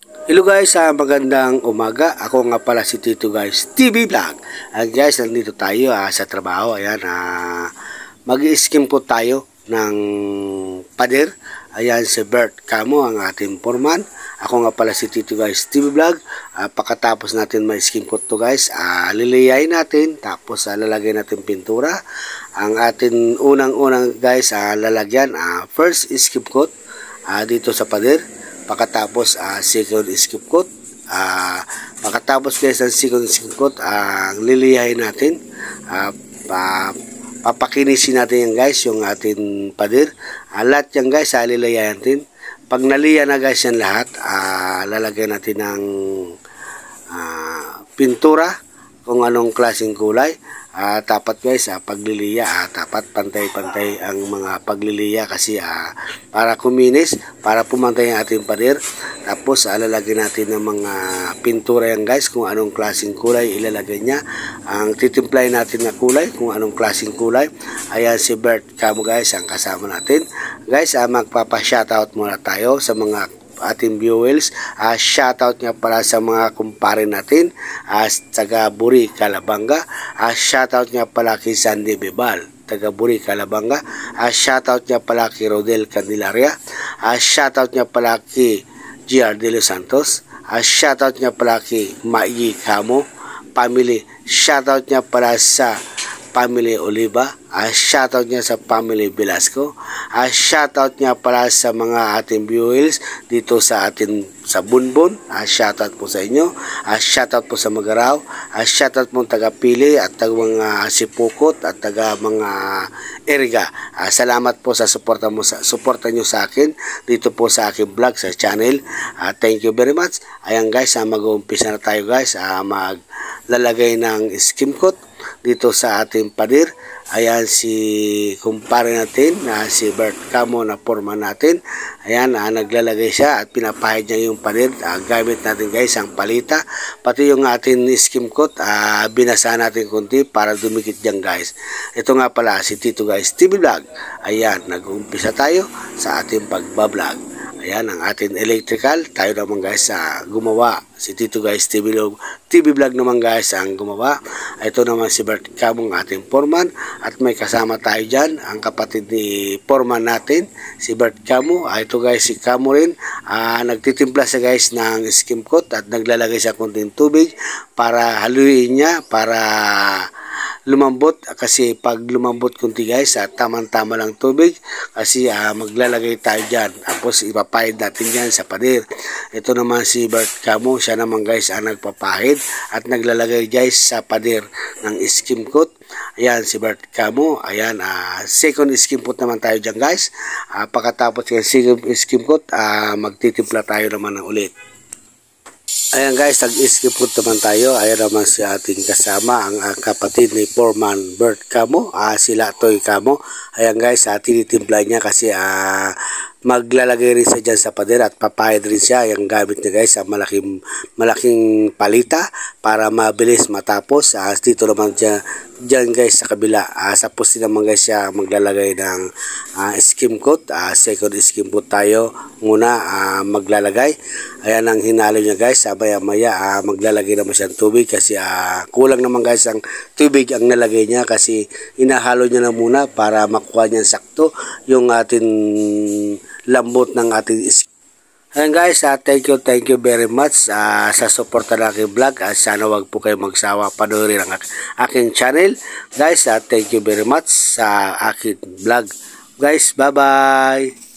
Hello guys, magandang umaga. Ako nga pala si Tito guys, TV Vlog. Guys, nandito tayo sa trabaho. Ayan, mag-i-skim po tayo ng pader. Ayan, si Bert Camo, ang ating foreman. Ako nga pala si Tito guys, TV Vlog. Pagkatapos natin ma-skim coat to guys, liliyain natin. Tapos lalagay natin pintura. Ang ating unang-unang guys, lalagyan, first skim coat dito sa pader. Pagkatapos second skim coat. Pagkatapos guys ang second skim coat, liliyahin natin. Papakinisin natin yan guys, yung ating pader. Lahat yan guys, liliyahin natin. Pag naliya na guys yan lahat, lalagyan natin ng pintura kung anong klaseng kulay. Dapat guys, pagliliya, dapat pantay-pantay ang mga pagliliya kasi para kuminis, para pumantay ang ating pader. Tapos lalagyan natin ng mga pintura yan guys, kung anong klaseng kulay ilalagay niya. Ang titimplay natin na kulay, kung anong klaseng kulay. Ayan si Bert Camo guys, ang kasama natin. Guys, magpapa-shoutout muna tayo sa mga ating viewers. Shoutout nga pala sa mga kumpare natin taga Buri, Calabanga. Shoutout nga pala kay Sandy Bebal, taga Buri, Calabanga. Shoutout nga pala kay Rodel Candelaria. Shoutout nga pala kay GR De Los Santos. Shoutout nga pala kay Mayi Camo family. Shoutout nga pala sa family Oliva. Shoutout niya sa family Velasco. Shoutout niya pala sa mga ating viewers dito sa atin sa Bunbon. Shoutout po sa inyo. Shoutout po sa Magaraw. Shoutout po taga Pili at taga mga Sipukot at taga mga Eriga. Salamat po sa suporta nyo sa akin dito po sa aking vlog sa channel. Thank you very much. Ayan guys, mag-uumpisa na tayo guys. Maglalagay ng skim coat dito sa ating pader. Ayan si kumpare natin, si Bert Camo na foreman natin. Ayan, naglalagay siya at pinapahid niya yung pader. Gamit natin guys ang palita. Pati yung ating skim coat, binasa natin kunti para dumikit dyan guys. Ito nga pala si Tito guys, TV Vlog. Ayan, nag-uumpisa tayo sa ating pagbablog. Ayan, ang ating electrical, tayo naman guys gumawa. Si Tito guys, TV Vlog naman guys ang gumawa. Ito naman si Bert Camo, ang ating foreman. At may kasama tayo dyan, ang kapatid ni foreman natin, si Bert Camo. Ito guys, si Camo rin. Nagtitimpla siya guys ng skim coat at naglalagay siya konting tubig para haluin niya, para lumambot. Kasi pag lumambot kunti guys, tamang-tama lang tubig kasi maglalagay tayo dyan. Tapos ipapahid natin dyan sa pader. Ito naman si Bert Camo, siya naman guys ang nagpapahid at naglalagay guys sa pader ng skim coat. Ayan si Bert Camo. Ayan, second skim coat naman tayo dyan guys. Pagkatapos yung second skim coat, magtitimpla tayo naman ng ulit. Ayan guys, nag-skip coat naman tayo. Ayan naman si ating kasama, ang kapatid ni foreman Bert Camo, sila Toy Camo. Ayan guys, tinitimpla niya kasi maglalagay rin siya dyan sa pader at papahid rin siya. Yung gamit niya guys, malaking palita para mabilis matapos. Dito naman dyan guys sa kabila, sa poste naman guys siya maglalagay ng skim coat. Second skim coat tayo muna maglalagay. Ayan ang hinalo niya guys. Maya maglalagay naman siya ng tubig kasi kulang naman guys ang tubig ang nalagay niya kasi inahalo niya na muna para makuha niya sakto yung ating lambot ng ating skin. Ayan guys, thank you very much sa suporta ng aking vlog. Sana wag po kayo magsawa panoorin ang aking channel. Guys, thank you very much sa aking vlog. Guys, bye-bye!